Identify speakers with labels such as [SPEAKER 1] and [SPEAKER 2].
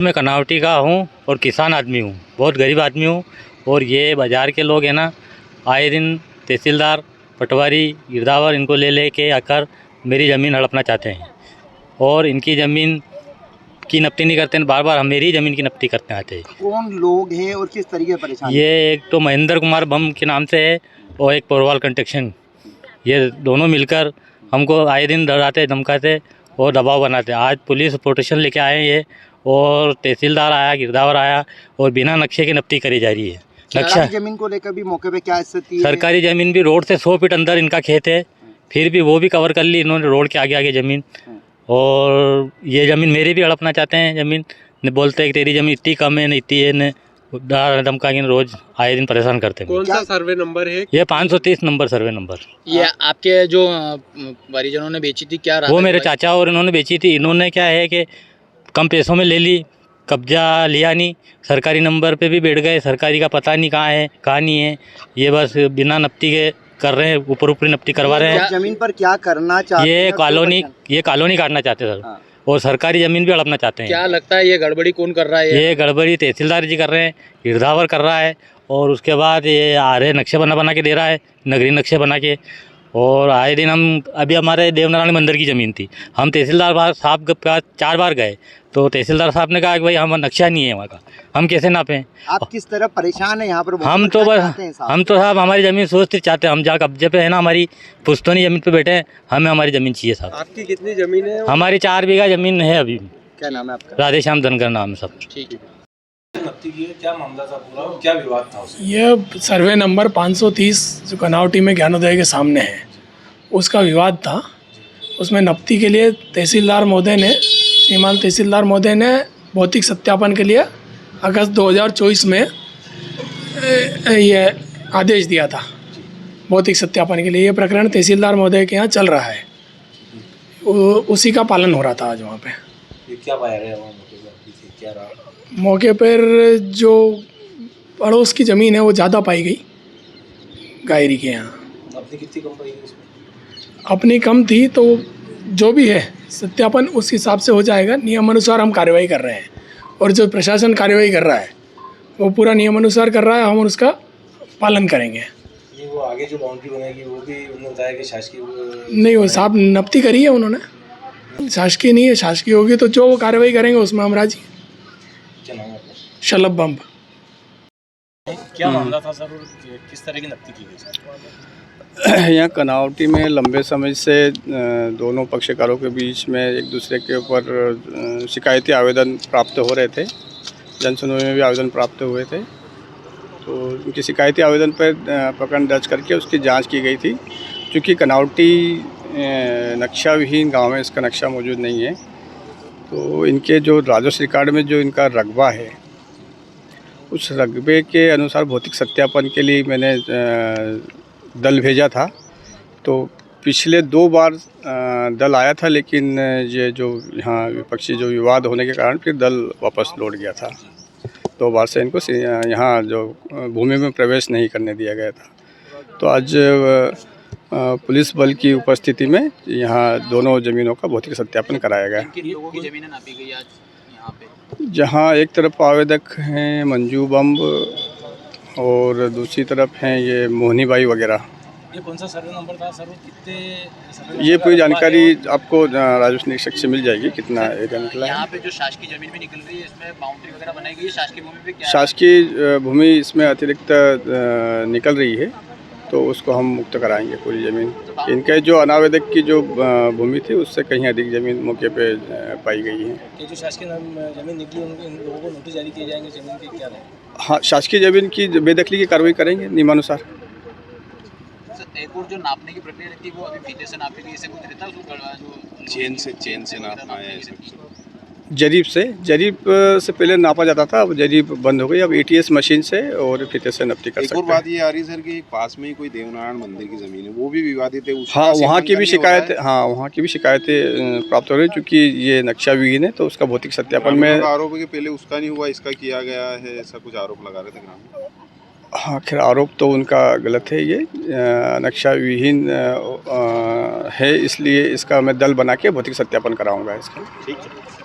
[SPEAKER 1] मैं कनावटी का हूँ और किसान आदमी हूँ, बहुत गरीब आदमी हूँ। और ये बाज़ार के लोग हैं ना, आए दिन तहसीलदार, पटवारी, गिरदावर इनको ले के आकर मेरी ज़मीन हड़पना चाहते हैं और इनकी ज़मीन की नपटी नहीं करते हैं, बार बार हम मेरी ज़मीन की नपटी करते आते हैं।
[SPEAKER 2] कौन लोग हैं और किस तरीके से परेशान?
[SPEAKER 1] ये एक तो महेंद्र कुमार बम के नाम से है और एक पोरवाल कंस्ट्रक्शन, ये दोनों मिलकर हमको आए दिन डराते धमकाते और दबाव बनाते। आज पुलिस प्रोटेक्शन लेके आए हैं ये, और तहसीलदार आया, गिरदावर आया और बिना नक्शे की नपटी करी जा रही है।
[SPEAKER 2] सरकारी जमीन को लेकर भी मौके पे क्या स्थिति है?
[SPEAKER 1] सरकारी ज़मीन भी रोड से 100 फीट अंदर इनका खेत है, फिर भी वो भी कवर कर ली इन्होंने, रोड के आगे आगे ज़मीन। और ये ज़मीन मेरी भी हड़पना चाहते हैं ज़मीन, ने बोलते हैं कि तेरी ज़मीन इतनी कम है, न इतनी है, न धमका के रोज़ आए दिन परेशान करते हैं।
[SPEAKER 3] कौन सा सर्वे नंबर है?
[SPEAKER 1] ये 530 नंबर सर्वे नंबर।
[SPEAKER 4] ये आपके जो परिजनों ने बेची थी, क्या रहा?
[SPEAKER 1] वो मेरे चाचा और इन्होंने बेची थी। इन्होंने क्या है कि कम पैसों में ले ली, कब्जा लिया नहीं, सरकारी नंबर पे भी बैठ गए, सरकारी का पता नहीं कहाँ है कहाँ नहीं है। ये बस बिना नपटी के कर रहे हैं, ऊपर ऊपरी नपटी करवा रहे हैं।
[SPEAKER 2] जमीन पर क्या करना चाहते हैं?
[SPEAKER 1] ये कॉलोनी काटना चाहते हैं सर, और सरकारी ज़मीन भी हड़पना चाहते हैं।
[SPEAKER 4] क्या लगता है ये गड़बड़ी कौन कर रहा है?
[SPEAKER 1] ये गड़बड़ी तहसीलदार जी कर रहे हैं, गिरदावर कर रहा है, और उसके बाद ये आ रहे नक्शे बना के दे रहा है, नगरीय नक्शे बना के। और आए दिन हम अभी हमारे देवनारायण मंदिर की ज़मीन थी, हम तहसीलदार साहब के पास 4 बार गए, तो तहसीलदार साहब ने कहा कि भाई हम नक्शा नहीं है वहाँ का, हम कैसे नापें।
[SPEAKER 2] आप किस तरह परेशान है यहाँ पर?
[SPEAKER 1] हम तो साहब हमारी ज़मीन सोचते चाहते हैं, हम जहाँ कब्जे पे है ना, हमारी पुश्तौनी ज़मीन पे बैठे हैं, हमें हमारी ज़मीन चाहिए साहब।
[SPEAKER 3] आपकी कितनी ज़मीन है?
[SPEAKER 1] हमारी 4 बीघा ज़मीन है अभी।
[SPEAKER 2] क्या नाम है आपका?
[SPEAKER 1] राधेश्याम धनगर नाम है सब।
[SPEAKER 4] ठीक है।
[SPEAKER 3] क्या मामला था पूरा, क्या विवाद था उसमें?
[SPEAKER 5] यह सर्वे नंबर 530 जो कनावटी में ज्ञानोदय के सामने है, उसका विवाद था। उसमें नपटी के लिए तहसीलदार महोदय ने, श्रीमान तहसीलदार महोदय ने भौतिक सत्यापन के लिए अगस्त 2024 में ये आदेश दिया था भौतिक सत्यापन के लिए। ये प्रकरण तहसीलदार महोदय के यहाँ चल रहा है, उसी का पालन हो रहा था आज वहाँ पे।
[SPEAKER 3] ये क्या पाया गया वहाँ क्या रहा?
[SPEAKER 5] मौके पर जो पड़ोस की ज़मीन है वो ज़्यादा पाई गई गायरी के यहाँ।
[SPEAKER 3] अपनी कितनी कम पाई गई उसमें?
[SPEAKER 5] अपनी कम थी, तो जो भी है सत्यापन उस हिसाब से हो जाएगा। नियम अनुसार हम कार्रवाई कर रहे हैं, और जो प्रशासन कार्रवाई कर रहा है वो पूरा नियम अनुसार कर रहा है, हम उसका पालन करेंगे।
[SPEAKER 3] नहीं, वो आगे जो बाउंड्री बनाएगी वो भी उन्होंने बताया कि शासकीय
[SPEAKER 5] नहीं, वो साहब नपटी करी है उन्होंने, शासकीय नहीं है। शासकीय होगी तो जो वो कार्रवाई करेंगे उसमें हम राजी।
[SPEAKER 3] क्या नाम है आपका?
[SPEAKER 5] शलभ बम्ब।
[SPEAKER 3] क्या मामला था सर, किस तरह की नपटी की गई सर?
[SPEAKER 6] यहाँ कनावटी में लंबे समय से दोनों पक्षकारों के बीच में एक दूसरे के ऊपर शिकायती आवेदन प्राप्त हो रहे थे, जनसुनवाई में भी आवेदन प्राप्त हुए थे। तो उनकी शिकायती आवेदन पर प्रकरण दर्ज करके उसकी जांच की गई थी। क्योंकि कनावटी नक्शा विहीन गाँव है, इसका नक्शा मौजूद नहीं है, तो इनके जो राजस्व रिकॉर्ड में जो इनका रकबा है, उस रकबे के अनुसार भौतिक सत्यापन के लिए मैंने दल भेजा था। तो पिछले 2 बार दल आया था, लेकिन ये जो यहाँ विपक्षी जो विवाद होने के कारण फिर दल वापस लौट गया था। 2 बार से इनको यहाँ जो भूमि में प्रवेश नहीं करने दिया गया था। तो आज पुलिस बल की उपस्थिति में यहाँ दोनों ज़मीनों का भौतिक सत्यापन कराया गया।
[SPEAKER 4] किन लोगों की ज़मीनें नापी गई आज यहाँ पे?
[SPEAKER 6] जहाँ एक तरफ आवेदक हैं मंजू बम्ब, और दूसरी तरफ हैं ये मोहनी बाई वगैरह।
[SPEAKER 3] ये कौन सा सर्वे नंबर था सर? कितने?
[SPEAKER 6] ये पूरी जानकारी आपको राजस्व निरीक्षक से मिल जाएगी, कितना एरिया निकला है।
[SPEAKER 4] यहाँ पे जो शासकीय ज़मीन भी निकल रही है, इसमें बाउंड्री वगैरह बनाई गई है, शासकीय भूमि पे क्या?
[SPEAKER 6] शासकीय भूमि इसमें अतिरिक्त निकल रही है, तो उसको हम मुक्त कराएंगे पूरी ज़मीन। इनके जो अनावेदक की जो भूमि थी उससे कहीं अधिक ज़मीन मौके पे पाई गई है।
[SPEAKER 3] ये जो शासकीय ज़मीन निकली उनको, इन लोगों को नोटिस जारी किए जाएंगे ज़मीन के, क्या है?
[SPEAKER 6] हाँ, शासकीय ज़मीन की बेदखली की कार्रवाई करेंगे नियमानुसार।
[SPEAKER 4] एक और जो नापने की प्रक्रिया रहती है वो अभी फीते से नापी गई, इससे कुछ रहता है उसको
[SPEAKER 7] चेन से नापना है।
[SPEAKER 6] जरीब से पहले नापा जाता था, अब जरीब बंद हो गई, अब ATS मशीन से और फीते से नपटी कर सकते हैं।
[SPEAKER 7] एक और बात ये आ रही सर कि पास में ही कोई देवनारायण मंदिर की ज़मीन है, वो भी विवादित है।
[SPEAKER 6] हाँ, वहाँ की भी शिकायतें प्राप्त हो रही है, क्योंकि ये नक्शा विहीन है, तो उसका भौतिक सत्यापन में
[SPEAKER 7] आरोप है कि पहले उसका नहीं हुआ, इसका किया गया है, ऐसा कुछ आरोप लगा रहे थे ग्रामीण।
[SPEAKER 6] हाँ, खैर आरोप तो उनका गलत है। ये नक्शा विहीन है, इसलिए इसका मैं दल बना के भौतिक सत्यापन कराऊंगा इसका।
[SPEAKER 7] ठीक है।